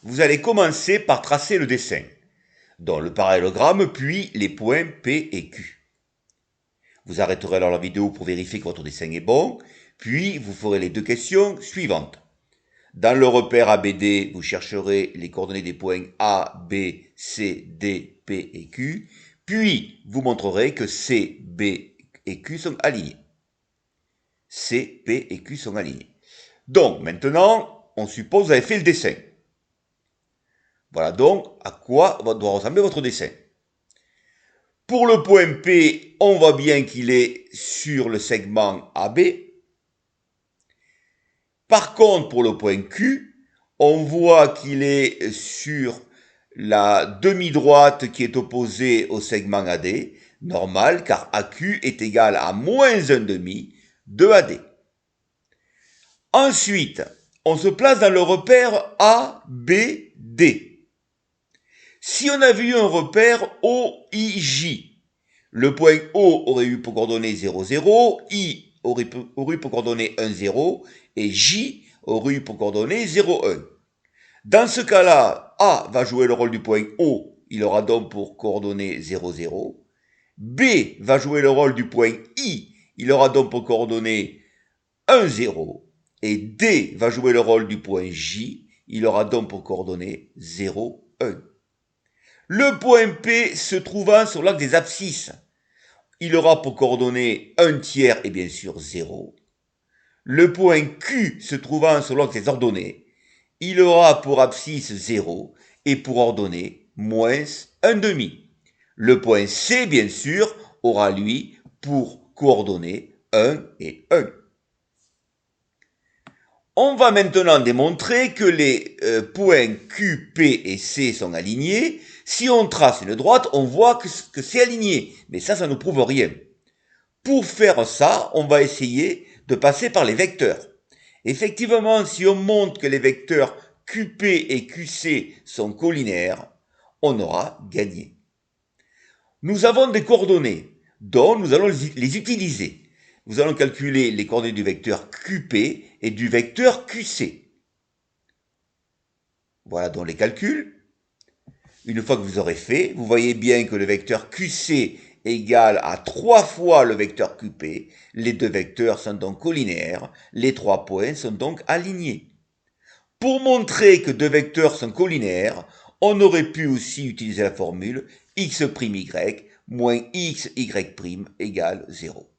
vous allez commencer par tracer le dessin, donc le parallélogramme, puis les points P et Q. Vous arrêterez alors la vidéo pour vérifier que votre dessin est bon, puis vous ferez les deux questions suivantes. Dans le repère ABD, vous chercherez les coordonnées des points A, B, C, D, P et Q, puis vous montrerez que C, B et Q sont alignés. C, P et Q sont alignés. Donc, maintenant, on suppose que vous avez fait le dessin. Voilà donc à quoi doit ressembler votre dessin. Pour le point P, on voit bien qu'il est sur le segment AB. Par contre, pour le point Q, on voit qu'il est sur la demi-droite qui est opposée au segment AD, normal, car AQ est égal à moins 1,5 de AD. Ensuite, on se place dans le repère ABD. Si on avait eu un repère OIJ, le point O aurait eu pour coordonnées 0, 0, I aurait eu pour coordonnées 1, 0, et J aurait eu pour coordonnées 0, 1. Dans ce cas-là, A va jouer le rôle du point O, il aura donc pour coordonnées 0, 0. B va jouer le rôle du point I, il aura donc pour coordonnées 1, 0. Et D va jouer le rôle du point J, il aura donc pour coordonnées 0, 1. Le point P se trouvant sur l'axe des abscisses, il aura pour coordonnées 1 tiers et bien sûr 0. Le point Q se trouvant sur l'axe des ordonnées, il aura pour abscisse 0 et pour ordonnée moins 1,5. Le point C, bien sûr, aura lui pour coordonnées 1 et 1. On va maintenant démontrer que les points Q, P et C sont alignés. Si on trace une droite, on voit que c'est aligné. Mais ça ne prouve rien. Pour faire ça, on va essayer de passer par les vecteurs. Effectivement, si on montre que les vecteurs QP et QC sont collinaires, on aura gagné. Nous avons des coordonnées, dont nous allons les utiliser. Nous allons calculer les coordonnées du vecteur QP et du vecteur QC. Voilà donc les calculs. Une fois que vous aurez fait, vous voyez bien que le vecteur QC égale à 3 fois le vecteur QP. Les deux vecteurs sont donc collinaires. Les 3 points sont donc alignés. Pour montrer que deux vecteurs sont collinaires, on aurait pu aussi utiliser la formule x'y moins xy' égale 0.